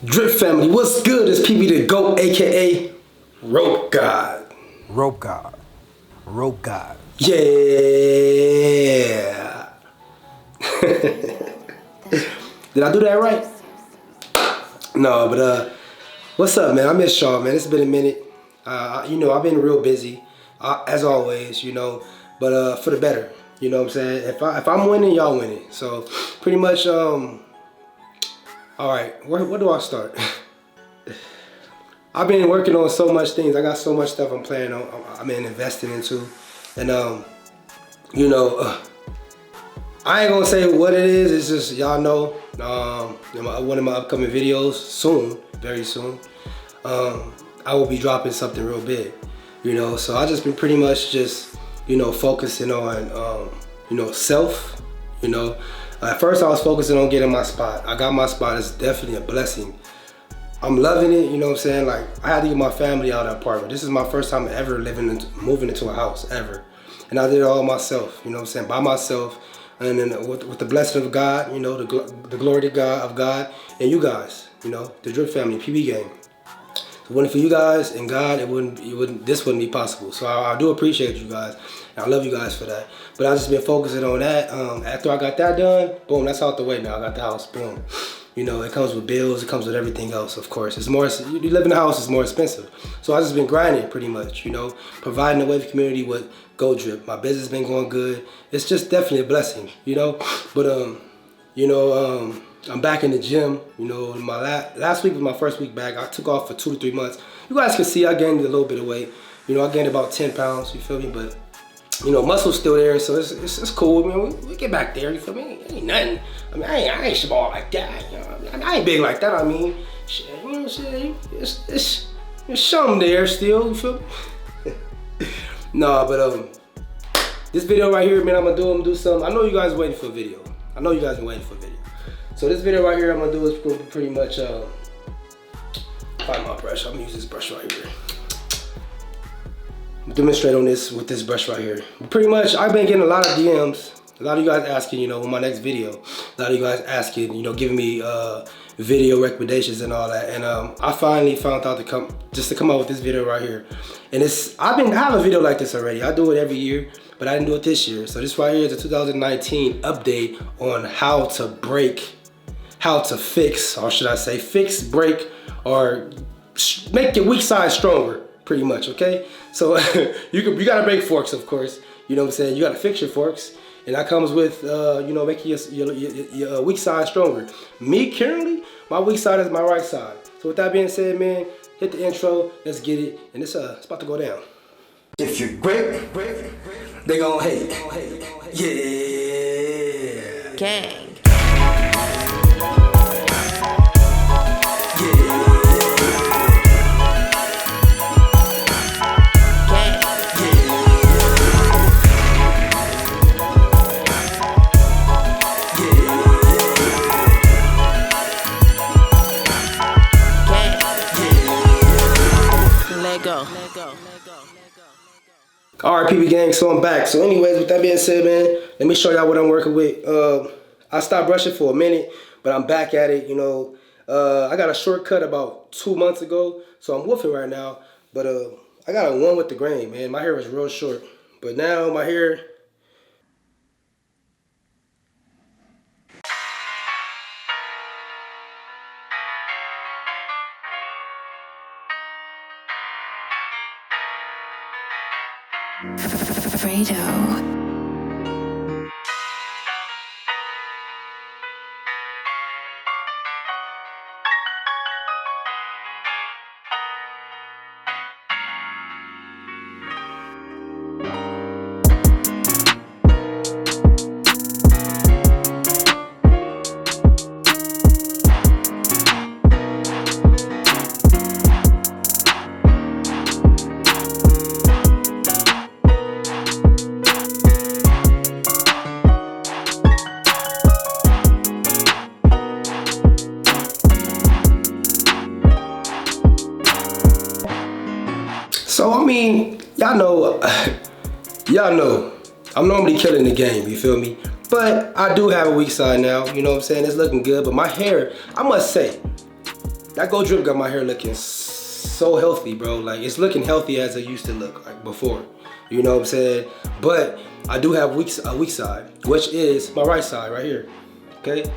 Drip family, what's good? It's PB the GOAT, aka Rope God. Rope God. Rope God. Yeah. Did I do that right? No, but what's up, man? I miss y'all, man. It's been a minute. You know, I've been real busy, as always, you know, but for the better. You know what I'm saying? If I'm winning, y'all winning. So pretty much, all right, where do I start? I've been working on so much things. I got so much stuff I'm planning on. I've been investing into, and you know, I ain't gonna say what it is. It's just y'all know. One of my upcoming videos soon, very soon. I will be dropping something real big. You know, so I just been pretty much just, you know, focusing on you know, self. You know, at first I was focusing on getting my spot. I got my spot. It's definitely a blessing. I'm loving it, you know what I'm saying? Like, I had to get my family out of the apartment. This is my first time ever moving into a house, ever. And I did it all myself, you know what I'm saying? By myself. And then with the blessing of God, you know, the glory of God, and you guys, you know, the Drip family, PB gang. If it wasn't for you guys and God, this wouldn't be possible. So I do appreciate you guys. And I love you guys for that. But I just been focusing on that. After I got that done, boom, that's out the way now. I got the house, boom. You know, it comes with bills, it comes with everything else, of course. It's more, you live in a house, it's more expensive. So I just been grinding pretty much, you know, providing the wave community with Go Drip. My business been going good. It's just definitely a blessing, you know. But, you know, I'm back in the gym. You know, my last week was my first week back. I took off for 2 to 3 months. You guys can see I gained a little bit of weight. You know, I gained about 10 pounds, you feel me? But, you know, muscle's still there, so it's cool. I mean, we get back there, you feel me? It ain't nothing. I mean, I ain't small like that. You know? I ain't big like that. I mean, shit, you know what I'm saying? It's something there still, you feel me? Nah, but this video right here, man, I'm gonna do something. I know you guys waiting for a video. I know you guys been waiting for a video. So this video right here I'm gonna do is pretty much find my brush. I'm gonna use this brush right here. Demonstrate on this with this brush right here. Pretty much, I've been getting a lot of DMs. A lot of you guys asking, you know, on my next video. A lot of you guys asking, you know, giving me video recommendations and all that. And I finally found out to come out with this video right here. And I have a video like this already. I do it every year, but I didn't do it this year. So this right here is a 2019 update on how to fix, or should I say fix, break, or make your weak side stronger. Pretty much, okay? So you gotta break forks, of course. You know what I'm saying? You gotta fix your forks, and that comes with you know, making your weak side stronger. Me currently, my weak side is my right side. So with that being said, man, hit the intro. Let's get it, and it's about to go down. If you're great, they gon' hate. Yeah. Gang. All right, PB gang, so I'm back. So anyways, with that being said, man, let me show y'all what I'm working with. I stopped brushing for a minute, but I'm back at it, you know. I got a shortcut about 2 months ago, so I'm woofing right now. But I got a 1 with the grain, man. My hair was real short, but now my hair... Fredo. So I mean, y'all know, I'm normally killing the game, you feel me? But I do have a weak side now, you know what I'm saying? It's looking good, but my hair, I must say, that gold drip got my hair looking so healthy, bro. Like, it's looking healthy as it used to look like before. You know what I'm saying? But I do have a weak side, which is my right side right here, okay?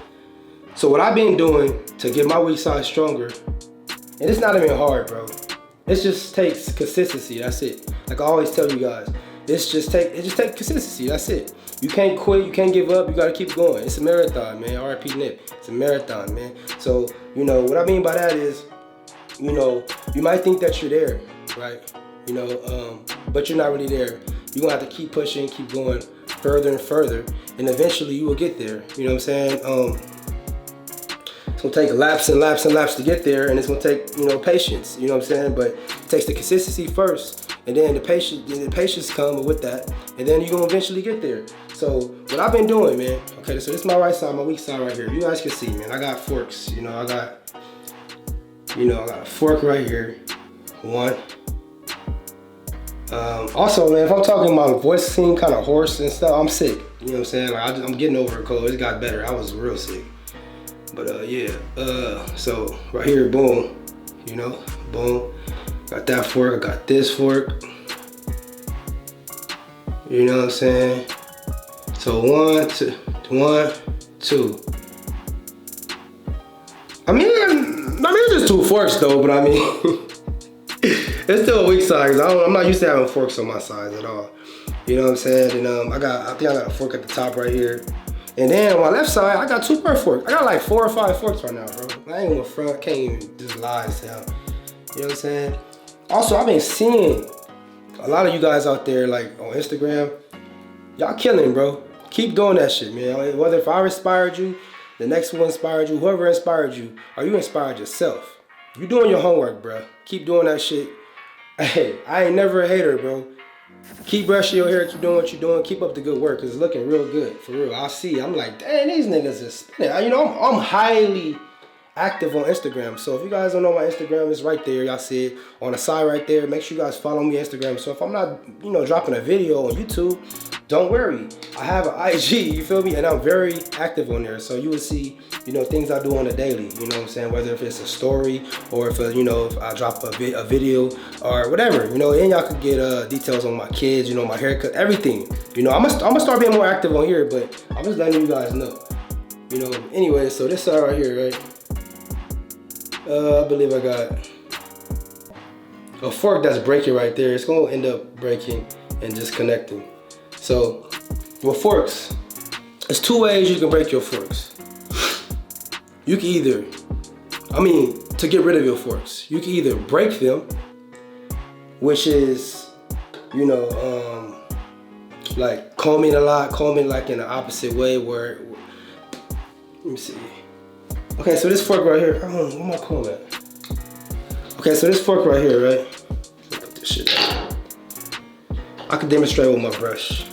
So what I've been doing to get my weak side stronger, and it's not even hard, bro. It just takes consistency, that's it. Like I always tell you guys, it just takes consistency, that's it. You can't quit, you can't give up, you gotta keep going. It's a marathon, man, RIP Nip. It's a marathon, man. So, you know, what I mean by that is, you know, you might think that you're there, right? You know, but you're not really there. You're gonna have to keep pushing, keep going further and further, and eventually you will get there. You know what I'm saying? It's gonna take laps and laps and laps to get there, and it's gonna take, you know, patience. You know what I'm saying? But it takes the consistency first, and then the patience come with that, and then you're gonna eventually get there. So what I've been doing, man. Okay, so this is my right side, my weak side right here. You guys can see, man. I got forks. You know, I got a fork right here. One. Also, man, if I'm talking my voice seem kind of hoarse and stuff, I'm sick. You know what I'm saying? Like I'm getting over a cold. It got better. I was real sick. But yeah. So right here, boom. You know, boom. Got that fork. I got this fork. You know what I'm saying? So 1, 2, 1, 2. I mean, it's just 2 forks though. But I mean. It's still a weak side because I'm not used to having forks on my sides at all. You know what I'm saying? And I think I got a fork at the top right here. And then on my left side, I got 2 more forks. I got like 4 or 5 forks right now, bro. I ain't gonna front, can't even just lie and sound. You know what I'm saying? Also, I've been seeing a lot of you guys out there like on Instagram. Y'all killing, bro. Keep doing that shit, man. Whether if I inspired you, the next one inspired you, whoever inspired you, or you inspired yourself. You doing your homework, bro. Keep doing that shit. Hey, I ain't never a hater, bro. Keep brushing your hair, keep doing what you're doing, keep up the good work, because it's looking real good, for real. I see, I'm like, dang, these niggas is spinning. You know, I'm highly active on Instagram. So if you guys don't know my Instagram, it's right there. Y'all see it on the side right there. Make sure you guys follow me on Instagram. So if I'm not, you know, dropping a video on YouTube, don't worry. I have an IG, you feel me? And I'm very active on there. So you will see, you know, things I do on a daily. You know what I'm saying? Whether if it's a story or if, you know, if I drop a video or whatever, you know, and y'all could get details on my kids, you know, my haircut, everything. You know, I'm gonna start being more active on here, but I'm just letting you guys know. You know, anyway, so this side right here, right? I believe I got a fork that's breaking right there. It's gonna end up breaking and just connecting. So with forks, there's 2 ways you can break your forks. You can either, to get rid of your forks, you can either break them, which is, you know, like combing like in the opposite way where, let me see. Okay, so this fork right here, where my comb at? Okay, so this fork right here, right? Let me put this shit out. I can demonstrate with my brush.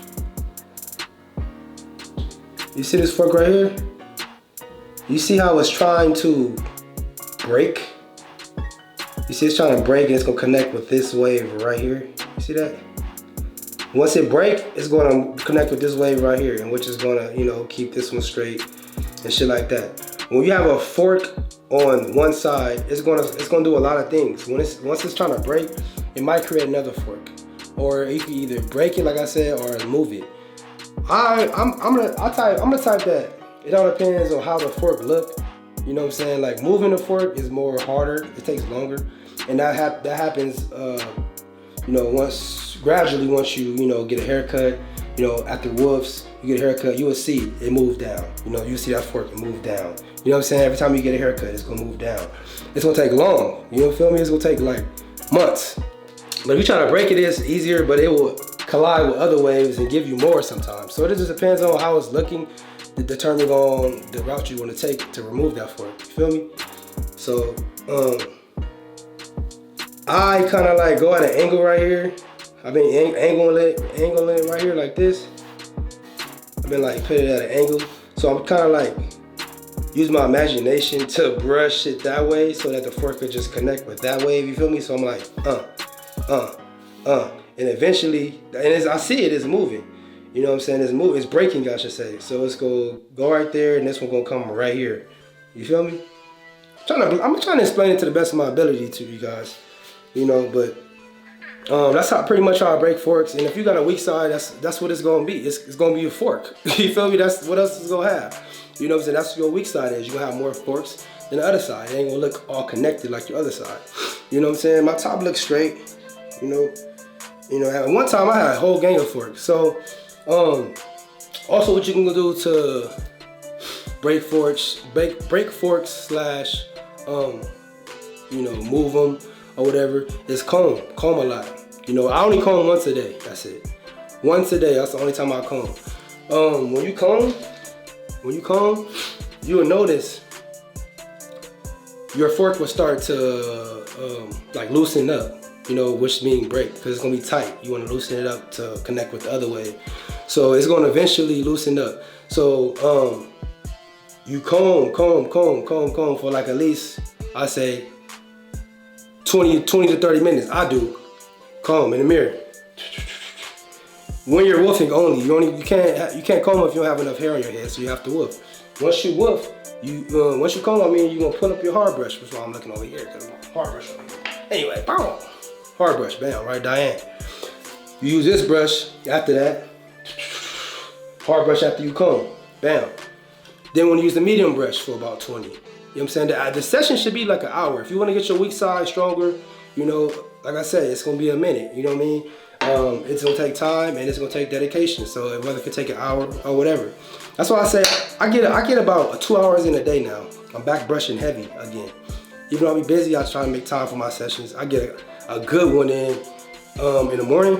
You see this fork right here? You see how it's trying to break? You see it's trying to break and it's gonna connect with this wave right here. You see that? Once it breaks, it's gonna connect with this wave right here, and which is gonna, you know, keep this one straight and shit like that. When you have a fork on one side, it's gonna do a lot of things. Once it's trying to break, it might create another fork, or you can either break it, like I said, or move it. I'm gonna type that. It all depends on how the fork look. You know what I'm saying? Like moving the fork is more harder. It takes longer, and that happens. You know, gradually once you know get a haircut. You know, after woofs, you get a haircut, you will see it move down. You know, you see that fork, it move down. You know what I'm saying? Every time you get a haircut, it's gonna move down. It's gonna take long, you know, feel me? It's gonna take like months. But if you try to break it, it's easier, but it will collide with other waves and give you more sometimes. So it just depends on how it's looking to determine on the route you wanna take to remove that fork, you feel me? So, I kinda like go at an angle right here. I've been angling it right here like this. I've been like putting it at an angle. So I'm kind of like use my imagination to brush it that way so that the fork could just connect with that wave, you feel me? So I'm like, and eventually, and I see it is moving. You know what I'm saying? It's breaking, I should say. So it's gonna go right there and this one gonna come right here. You feel me? I'm trying to explain it to the best of my ability to you guys, you know. But that's how pretty much how I break forks. And if you got a weak side, that's what it's gonna be. It's gonna be a fork. You feel me? That's what else it's gonna have. You know what I'm saying? That's what your weak side is. You're gonna have more forks than the other side. It ain't gonna look all connected like your other side. You know what I'm saying? My top looks straight. You know. At one time I had a whole gang of forks. So, also what you can do to break forks slash, you know, move them or whatever is comb a lot. You know, I only comb once a day. That's it. Once a day. That's the only time I comb. When you comb, you will notice your fork will start to like loosen up. You know, which means break, because it's gonna be tight. You wanna loosen it up to connect with the other way. So it's gonna eventually loosen up. So you comb for like at least, I say 20 to 30 minutes. I do. Comb in the mirror. When you're woofing only, you can't comb if you don't have enough hair on your head, so you have to woof. Once you woof, once you comb, I mean, you're gonna put up your hard brush. That's why I'm looking over here, because my hard brush over here. Anyway, boom. Hard brush, bam, right, Diane. You use this brush after that. Hard brush after you comb, bam. Then when you use the medium brush for about 20. You know what I'm saying? The session should be like an hour. If you want to get your weak side stronger, you know, like I said, it's gonna be a minute. You know what I mean? It's gonna take time and it's gonna take dedication. So whether it could take an hour or whatever. That's why I say I get about 2 hours in a day now. I'm back brushing heavy again. Even though I be busy, I try to make time for my sessions. I get a good one in the morning,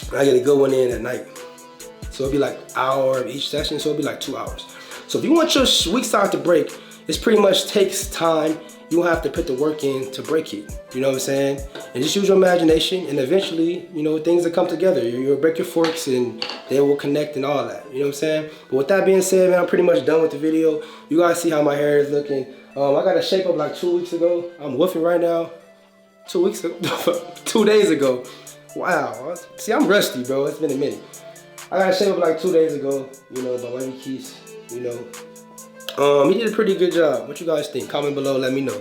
and I get a good one in at night. So it'll be like an hour of each session, so it'll be like 2 hours. So if you want your weak side to break, it pretty much takes time. You don't have to put the work in to break it. You know what I'm saying? And just use your imagination, and eventually, you know, things will come together. You'll break your forks and they will connect and all that. You know what I'm saying? But with that being said, man, I'm pretty much done with the video. You guys see how my hair is looking. I got a shape up like 2 weeks ago. I'm woofing right now. 2 weeks ago, 2 days ago. Wow, see, I'm rusty, bro. It's been a minute. I got a shape up like 2 days ago, you know, by Wavy Keys, you know. He did a pretty good job. What you guys think? Comment below, let me know.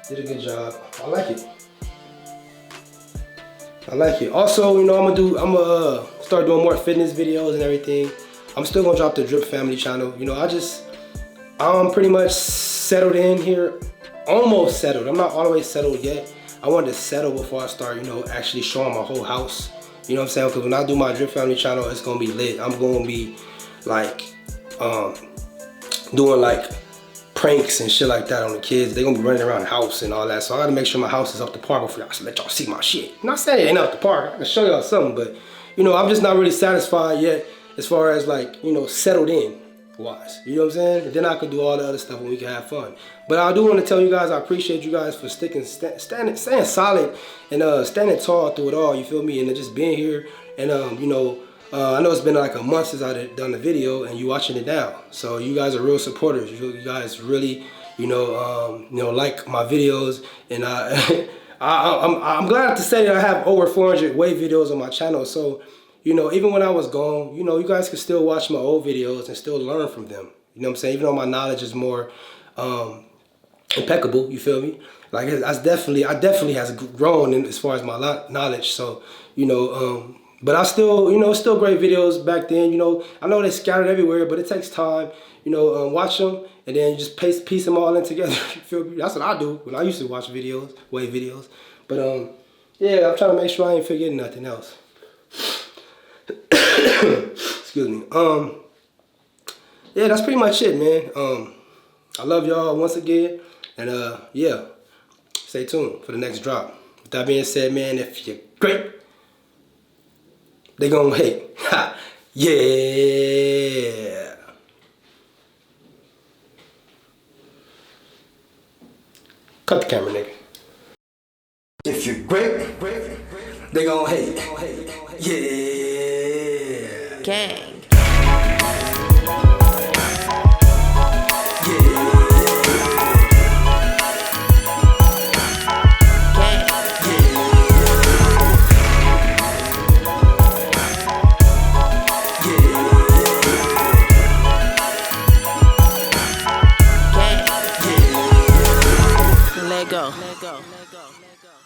Did a good job. I like it. I like it. Also, you know, I'm gonna start doing more fitness videos and everything. I'm still gonna drop the Drip Family channel. You know, I'm pretty much settled in here. Almost settled. I'm not all the way settled yet. I wanted to settle before I start, you know, actually showing my whole house. You know what I'm saying? Because when I do my Drip Family channel, it's gonna be lit. I'm gonna be like doing like pranks and shit like that on the kids. They're gonna be running around the house and all that. So I gotta make sure my house is up to par before I let y'all see my shit. I'm not saying it ain't up to par. I can show y'all something, but you know, I'm just not really satisfied yet as far as like, you know, settled in wise. You know what I'm saying? And then I could do all the other stuff when we can have fun. But I do want to tell you guys, I appreciate you guys for staying solid and standing tall through it all. You feel me? And just being here. And you know, I know it's been like a month since I've done the video, and you watching it now. So you guys are real supporters. You guys really, you know, like my videos, and I'm glad to say that I have over 400 wave videos on my channel. So, you know, even when I was gone, you know, you guys can still watch my old videos and still learn from them. You know what I'm saying? Even though my knowledge is more impeccable, you feel me? Like I definitely has grown in as far as my knowledge. So, you know, but I still, you know, still great videos back then. You know, I know they're scattered everywhere, but it takes time. You know, watch them and then just piece them all in together. You feel me? That's what I do when I used to watch videos, wave videos. But yeah, I'm trying to make sure I ain't forgetting nothing else. Excuse me. Yeah, that's pretty much it, man. I love y'all once again, and yeah, stay tuned for the next drop. With that being said, man, if you're great, they gonna hate. Ha! Yeah. Cut the camera, nigga. If you're great, they gonna hate. Yeah. Gang. Let go.